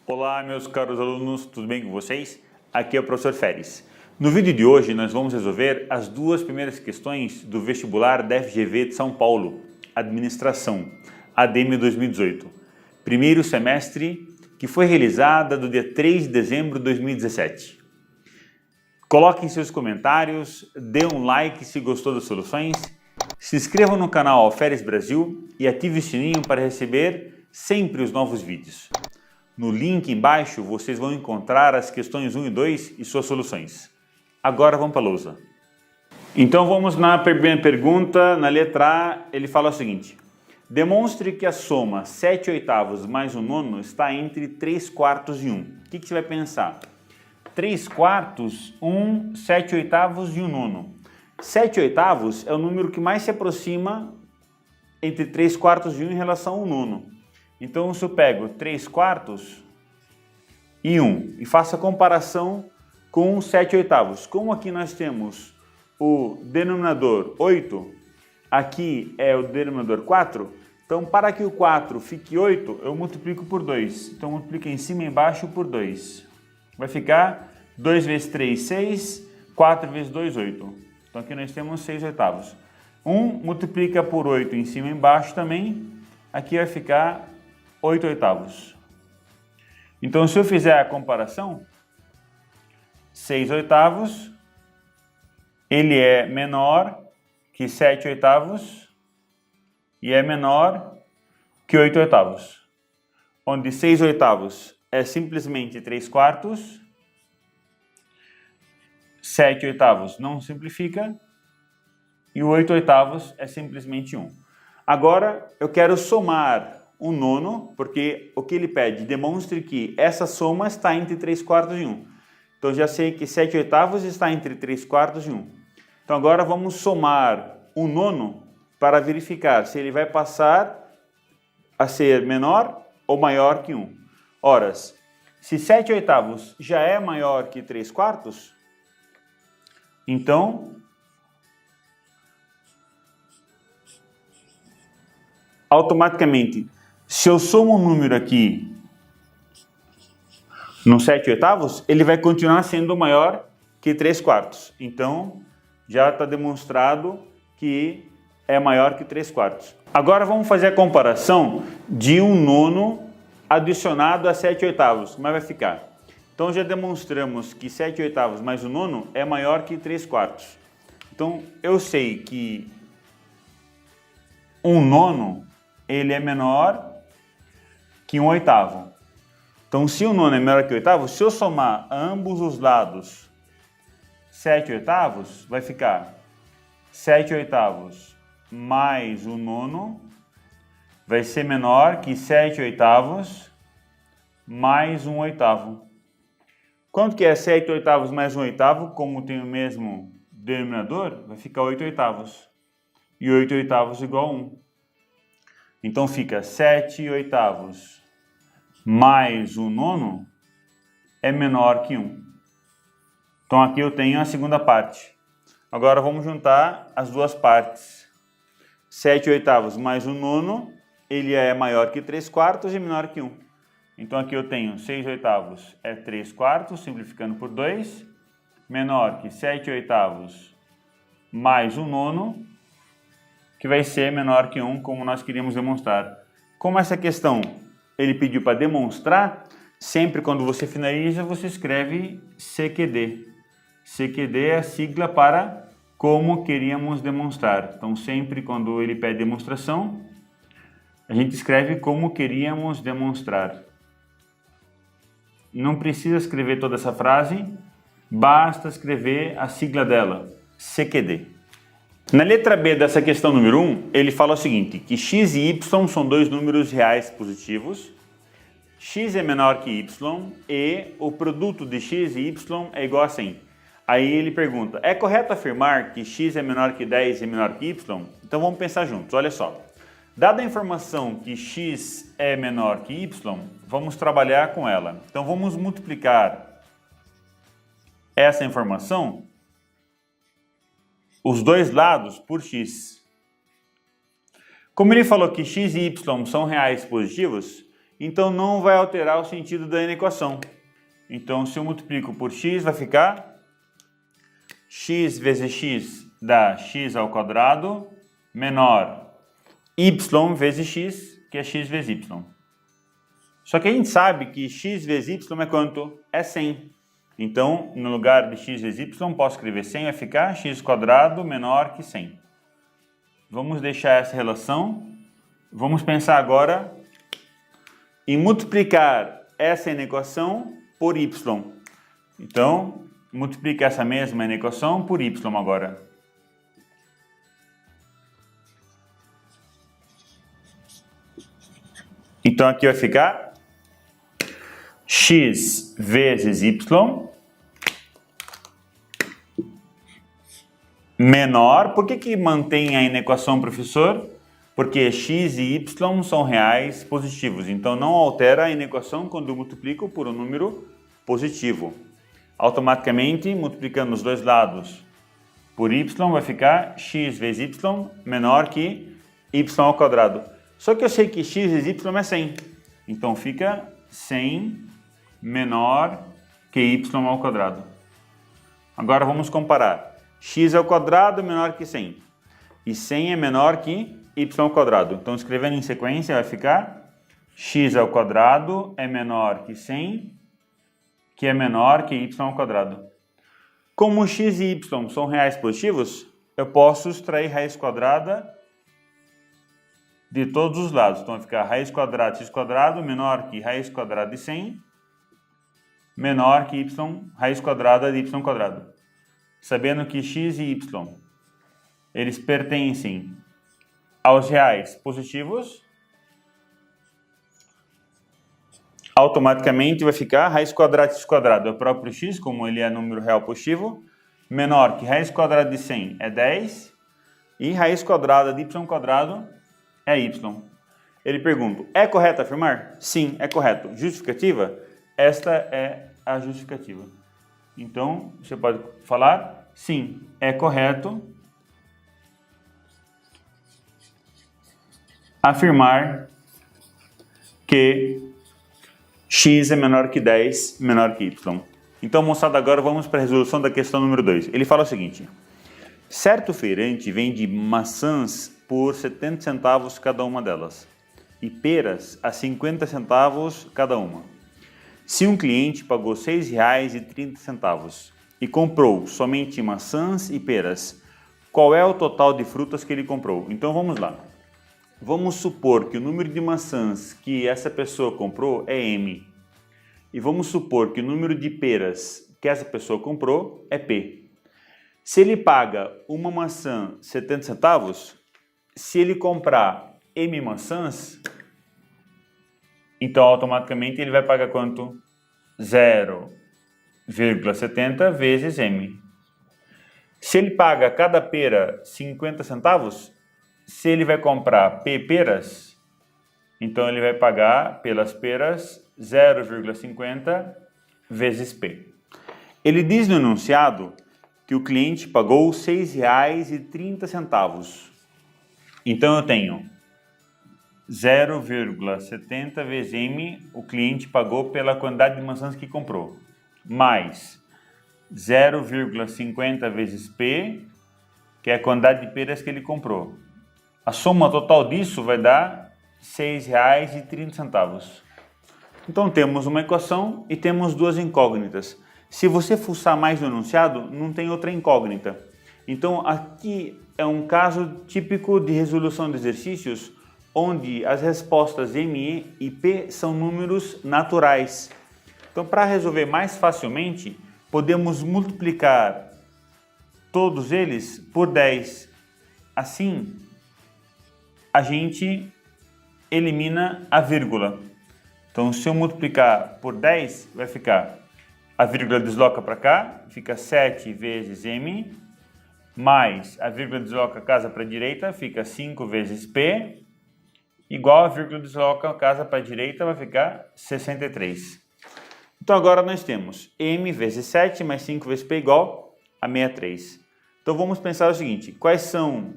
Olá, meus caros alunos, tudo bem com vocês? Aqui é o professor Feres. No vídeo de hoje, nós vamos resolver as duas primeiras questões do vestibular da FGV de São Paulo, Administração, ADM 2018. Primeiro semestre, que foi realizada do dia 3 de dezembro de 2017. Coloquem seus comentários, dê um like se gostou das soluções, se inscreva no canal Alferes Brasil e ative o sininho para receber sempre os novos vídeos. No link embaixo vocês vão encontrar as questões 1 e 2 e suas soluções. Agora vamos para a lousa. Então vamos na primeira pergunta, na letra A, ele fala o seguinte: demonstre que a soma 7/8 mais 1/9 está entre 3/4 e 1. O que você vai pensar? 3/4, 1, 7/8 e 1/9. 7/8 é o número que mais se aproxima entre 3/4 e 1 em relação ao 1/9. Então, se eu pego 3/4 e 1 e faço a comparação com 7/8, como aqui nós temos o denominador 8, aqui é o denominador 4, então para que o 4 fique 8, eu multiplico por 2. Então, multiplica em cima e embaixo por 2. Vai ficar 2 vezes 3, 6, 4 vezes 2, 8. Então, aqui nós temos 6/8. 1 multiplica por 8 em cima e embaixo também, aqui vai ficar 8/8. Então, se eu fizer a comparação, 6/8, ele é menor que 7/8 e é menor que 8/8. Onde 6/8 é simplesmente 3/4, 7/8 não simplifica e o 8/8 é simplesmente 1. Agora, eu quero somar um nono, porque o que ele pede? Demonstre que essa soma está entre 3/4 e 1. Então, já sei que 7/8 está entre 3/4 e 1. Então, agora vamos somar um nono para verificar se ele vai passar a ser menor ou maior que 1. Ora, se 7/8 já é maior que 3/4, então automaticamente, se eu somo um número aqui no 7/8, ele vai continuar sendo maior que 3/4. Então, já está demonstrado que é maior que 3/4. Agora vamos fazer a comparação de 1/9 adicionado a 7/8. Como é que vai ficar? Então, já demonstramos que 7/8 mais 1/9 é maior que 3/4. Então, eu sei que 1/9 ele é menor que 1/8. Então, se o 1/9 é menor que 1/8, se eu somar ambos os lados 7/8, vai ficar 7/8 mais 1/9 vai ser menor que 7/8 mais 1/8. Quanto que é 7/8 mais 1/8? Como tem o mesmo denominador, vai ficar 8/8. E 8/8 igual a 1. Então, fica 7/8 mais 1/9 é menor que 1. Então, aqui eu tenho a segunda parte. Agora, vamos juntar as duas partes. 7/8 mais 1/9, ele é maior que 3/4 e menor que 1. Então, aqui eu tenho 6/8 é 3/4, simplificando por 2, menor que 7/8 mais 1/9, que vai ser menor que 1, como nós queríamos demonstrar. Como essa questão ele pediu para demonstrar, sempre quando você finaliza, você escreve CQD. CQD é a sigla para como queríamos demonstrar. Então, sempre quando ele pede demonstração, a gente escreve como queríamos demonstrar. Não precisa escrever toda essa frase, basta escrever a sigla dela, CQD. Na letra B dessa questão número 1, ele fala o seguinte, que x e y são dois números reais positivos, x é menor que y e o produto de x e y é igual a 100. Aí ele pergunta, é correto afirmar que x é menor que 10 e menor que y? Então vamos pensar juntos, olha só. Dada a informação que x é menor que y, vamos trabalhar com ela. Então vamos multiplicar essa informação, os dois lados, por x. Como ele falou que x e y são reais positivos, então não vai alterar o sentido da equação. Então, se eu multiplico por x, vai ficar x vezes x dá x ao quadrado menor y vezes x, que é x vezes y. Só que a gente sabe que x vezes y é quanto? É 100. Então, no lugar de x vezes y, posso escrever 100, vai ficar x quadrado menor que 100. Vamos deixar essa relação. Vamos pensar agora em multiplicar essa equação por y. Então, multiplica essa mesma equação por y agora. Então, aqui vai ficar x vezes y menor. Por que mantém a equação, professor? Porque x e y são reais positivos. Então, não altera a equação quando eu multiplico por um número positivo. Automaticamente, multiplicando os dois lados por y, vai ficar x vezes y menor que y ao quadrado. Só que eu sei que x vezes y é 100. Então, fica 100 menor que y ao quadrado. Agora, vamos comparar. X ao quadrado menor que 100. E 100 é menor que y ao quadrado. Então, escrevendo em sequência, vai ficar x ao quadrado é menor que 100, que é menor que y ao quadrado. Como x e y são reais positivos, eu posso extrair raiz quadrada de todos os lados. Então, vai ficar raiz quadrada de x quadrado menor que raiz quadrada de 100, menor que y, raiz quadrada de y quadrado. Sabendo que x e y, eles pertencem aos reais positivos, automaticamente vai ficar raiz quadrada de x quadrado é o próprio x, como ele é número real positivo, menor que raiz quadrada de 100 é 10, e raiz quadrada de y quadrado é y. Ele pergunta, é correto afirmar? Sim, é correto. Justificativa? Esta é a justificativa. Então, você pode falar, sim, é correto afirmar que x é menor que 10, menor que y. Então, moçada, agora vamos para a resolução da questão número 2. Ele fala o seguinte, certo feirante vende maçãs por 70 centavos cada uma delas e peras a 50 centavos cada uma. Se um cliente pagou R$ 6,30 e comprou somente maçãs e peras, qual é o total de frutas que ele comprou? Então vamos lá. Vamos supor que o número de maçãs que essa pessoa comprou é M. E vamos supor que o número de peras que essa pessoa comprou é P. Se ele paga uma maçã 70 centavos, se ele comprar M maçãs, então automaticamente ele vai pagar quanto? 0,70 vezes M. Se ele paga cada pera 50 centavos, se ele vai comprar P peras, então ele vai pagar pelas peras 0,50 vezes P. Ele diz no enunciado que o cliente pagou R$ 6,30. Então eu tenho 0,70 vezes M, o cliente pagou pela quantidade de maçãs que comprou, mais 0,50 vezes P, que é a quantidade de peras que ele comprou. A soma total disso vai dar R$ 6,30. Então temos uma equação e temos duas incógnitas. Se você fuçar mais no enunciado, não tem outra incógnita. Então aqui é um caso típico de resolução de exercícios onde as respostas M e P são números naturais. Então, para resolver mais facilmente, podemos multiplicar todos eles por 10. Assim, a gente elimina a vírgula. Então, se eu multiplicar por 10, vai ficar, a vírgula desloca para cá, fica 7 vezes M, mais a vírgula desloca casa para a direita, fica 5 vezes P, igual a vírgula desloca casa para a direita, vai ficar 63. Então agora nós temos M vezes 7 mais 5 vezes P igual a 63. Então vamos pensar o seguinte, quais são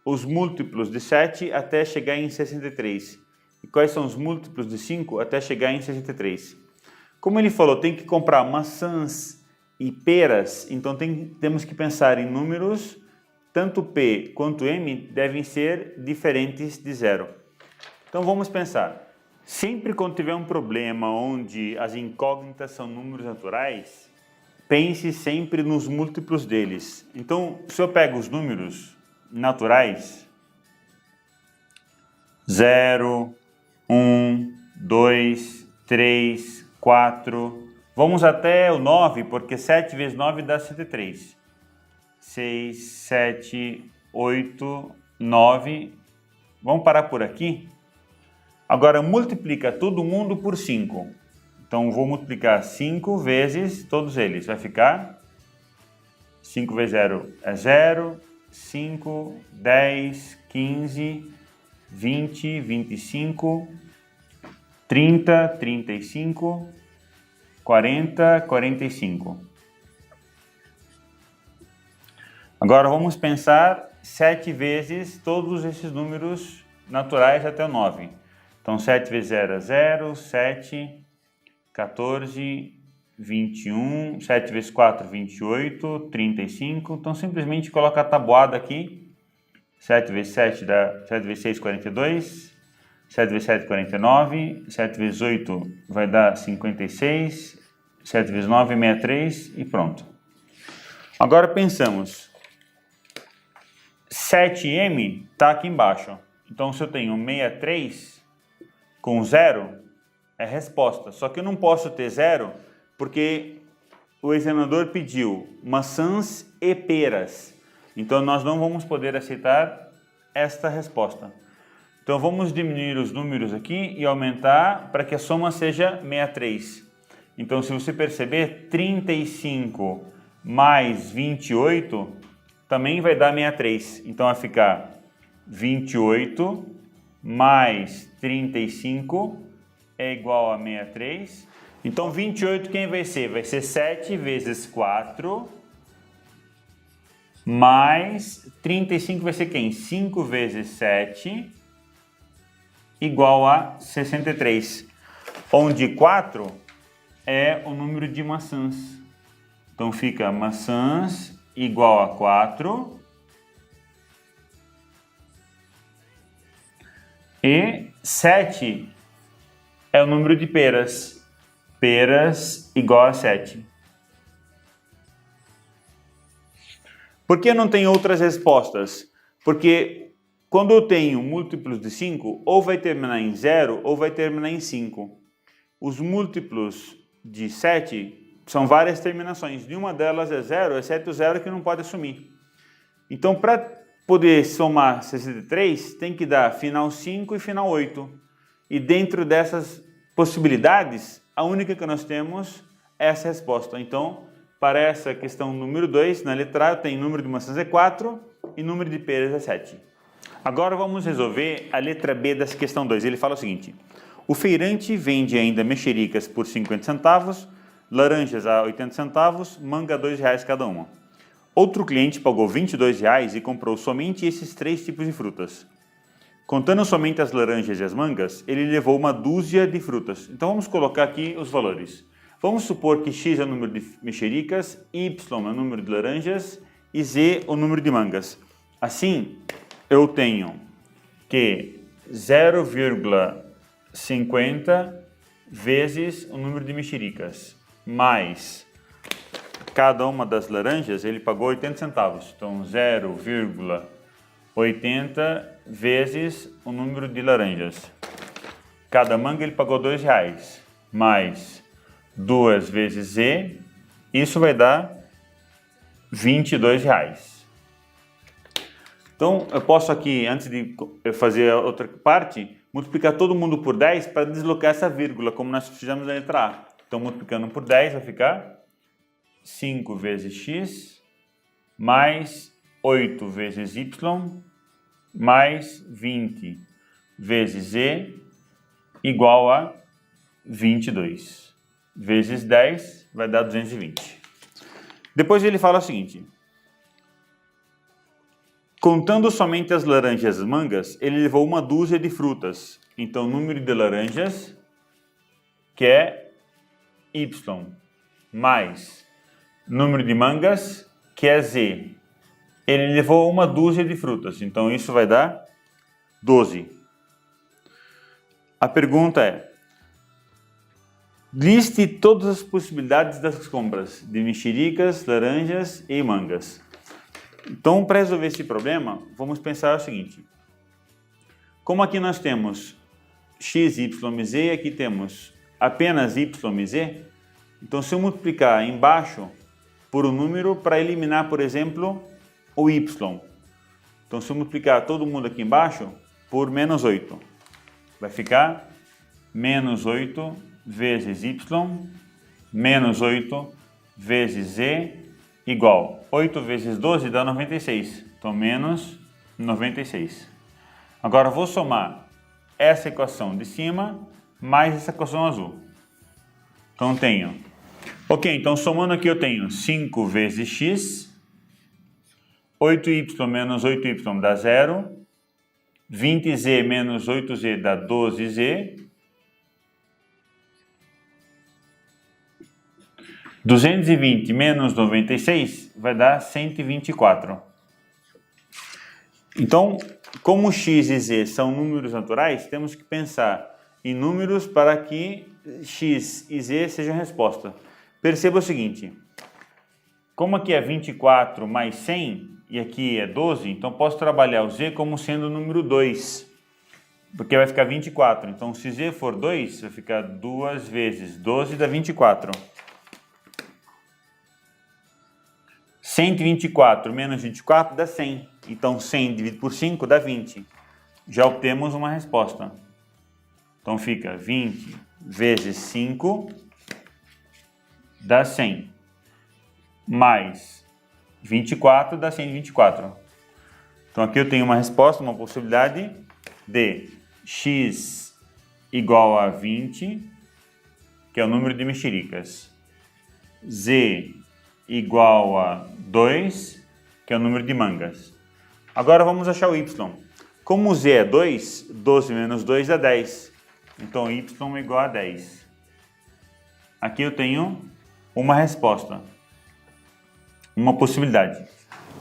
os múltiplos de 7 até chegar em 63? E quais são os múltiplos de 5 até chegar em 63. Como ele falou, tem que comprar maçãs e peras, então temos que pensar em números, tanto P quanto M devem ser diferentes de 0. Então vamos pensar. Sempre quando tiver um problema onde as incógnitas são números naturais, pense sempre nos múltiplos deles. Então, se eu pego os números naturais, 0, 1, 2, 3, 4, vamos até o 9, porque 7 vezes 9 dá 103. 6, 7, 8, 9, vamos parar por aqui? Agora multiplica todo mundo por 5. Então vou multiplicar 5 vezes todos eles. Vai ficar 5 vezes 0 é 0, 5, 10, 15, 20, 25, 30, 35, 40, 45. Agora vamos pensar 7 vezes todos esses números naturais até o 9. Então 7 vezes 0 é 0, 7, 14, 21, 7 vezes 4, 28, 35. Então simplesmente coloca a tabuada aqui. 7 vezes 7 dá 7 vezes 6, 42. 7 vezes 7, 49. 7 vezes 8 vai dar 56. 7 vezes 9, 63 e pronto. Agora pensamos. 7m está aqui embaixo. Então se eu tenho 63 com 0, é resposta. Só que eu não posso ter 0 porque o examinador pediu maçãs e peras. Então nós não vamos poder aceitar esta resposta. Então vamos diminuir os números aqui e aumentar para que a soma seja 63. Então se você perceber, 35 mais 28 também vai dar 63. Então vai ficar 28 mais 35 é igual a 63. Então 28 quem vai ser? Vai ser 7 vezes 4 mais 35 vai ser quem? 5 vezes 7 igual a 63. Onde 4 é o número de maçãs. Então fica maçãs igual a 4. E 7 é o número de peras. Peras igual a 7. Por que não tem outras respostas? Porque quando eu tenho múltiplos de 5, ou vai terminar em 0 ou vai terminar em 5. Os múltiplos de 7 são várias terminações. Nenhuma delas é 0, exceto o 0 que não pode assumir. Então, para poder somar 63, tem que dar final 5 e final 8. E dentro dessas possibilidades, a única que nós temos é essa resposta. Então, para essa questão número 2, na letra A, eu tenho número de maçãs é 4 e número de peras é 7. Agora vamos resolver a letra B dessa questão 2. Ele fala o seguinte: o feirante vende ainda mexericas por 50 centavos, laranjas a 80 centavos, manga a R$2 cada uma. Outro cliente pagou R$22 e comprou somente esses 3 tipos de frutas. Contando somente as laranjas e as mangas, ele levou uma dúzia de frutas. Então vamos colocar aqui os valores. Vamos supor que X é o número de mexericas, Y é o número de laranjas e Z o número de mangas. Assim, eu tenho que 0,50 vezes o número de mexericas, mais cada uma das laranjas, ele pagou 80 centavos. Então, 0,80 vezes o número de laranjas. Cada manga ele pagou R$2, mais 2 vezes Z, isso vai dar R$22. Então, eu posso aqui, antes de fazer a outra parte, multiplicar todo mundo por 10 para deslocar essa vírgula, como nós fizemos na letra A. Então, multiplicando por 10 vai ficar 5 vezes X, mais 8 vezes Y, mais 20 vezes Z, igual a 22. Vezes 10 vai dar 220. Depois ele fala o seguinte: contando somente as laranjas e as mangas, ele levou uma dúzia de frutas. Então, número de laranjas, que é Y, mais número de mangas, que é Z. Ele levou uma dúzia de frutas, então isso vai dar 12. A pergunta é: liste todas as possibilidades das compras de mexericas, laranjas e mangas. Então, para resolver esse problema, vamos pensar o seguinte. Como aqui nós temos x, y e z, e aqui temos apenas y e z, então se eu multiplicar embaixo por um número para eliminar, por exemplo, o y. Então, se eu multiplicar todo mundo aqui embaixo por menos 8, vai ficar menos 8 vezes y, menos 8 vezes z, igual 8 vezes 12 dá 96. Então, menos 96. Agora, vou somar essa equação de cima mais essa equação azul. Então, tenho... Ok, então somando aqui eu tenho 5 vezes x, 8y menos 8y dá 0, 20z menos 8z dá 12z, 220 menos 96 vai dar 124. Então, como x e z são números naturais, temos que pensar em números para que x e z sejam resposta. Perceba o seguinte, como aqui é 24 mais 100 e aqui é 12, então posso trabalhar o z como sendo o número 2, porque vai ficar 24. Então, se z for 2, vai ficar 2 vezes 12 dá 24. 124 menos 24 dá 100. Então, 100 dividido por 5 dá 20. Já obtemos uma resposta. Então, fica 20 vezes 5 dá 100. Mais 24 dá 124. Então, aqui eu tenho uma resposta, uma possibilidade de x igual a 20, que é o número de mexericas. Z igual a 2, que é o número de mangas. Agora vamos achar o y. Como o z é 2, 12 menos 2 dá 10. Então, y é igual a 10. Aqui eu tenho uma resposta, uma possibilidade.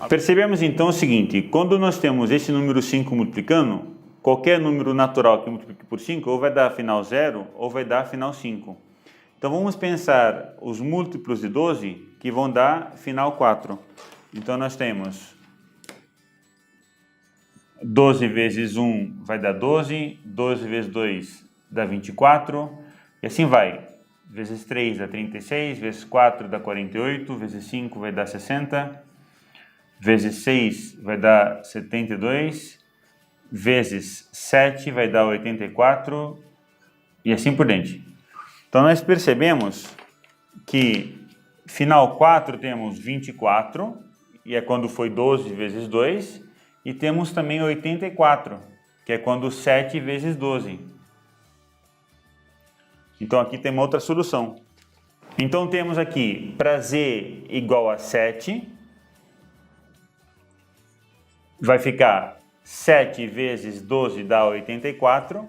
Percebemos então o seguinte, quando nós temos esse número 5 multiplicando, qualquer número natural que multiplique por 5 ou vai dar final 0 ou vai dar final 5. Então vamos pensar os múltiplos de 12 que vão dar final 4. Então nós temos 12 vezes 1 vai dar 12, 12 vezes 2 dá 24, e assim vai. Vezes 3 dá 36, vezes 4 dá 48, vezes 5 vai dar 60, vezes 6 vai dar 72, vezes 7 vai dar 84, e assim por diante. Então, nós percebemos que final 4 temos 24, e é quando foi 12 vezes 2, e temos também 84, que é quando 7 vezes 12. Então, aqui tem uma outra solução. Então, temos aqui para z igual a 7, vai ficar 7 vezes 12 dá 84.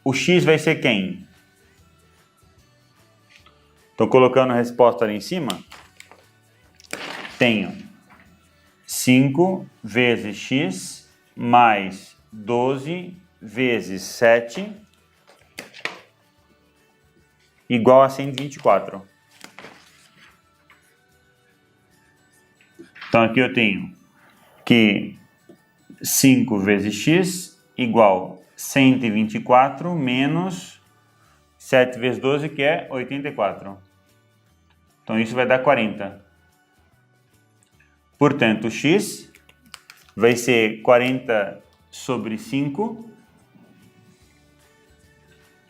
O x vai ser quem? Estou colocando a resposta ali em cima. Tenho 5 vezes x mais 12 vezes 7 igual a 124. Então, aqui eu tenho que 5 vezes x igual 124 menos 7 vezes 12, que é 84. Então, isso vai dar 40. Portanto, x vai ser 40 sobre 5,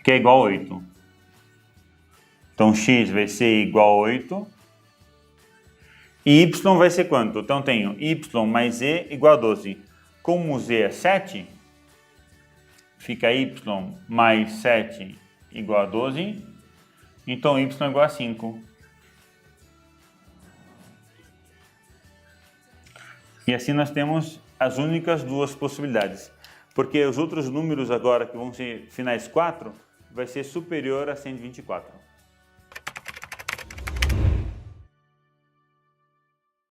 que é igual a 8. Então, x vai ser igual a 8. E y vai ser quanto? Então, tenho y mais z igual a 12. Como z é 7, fica y mais 7 igual a 12. Então, y é igual a 5. E assim nós temos as únicas duas possibilidades. porque os outros números agora que vão ser finais 4 vai ser superior a 124.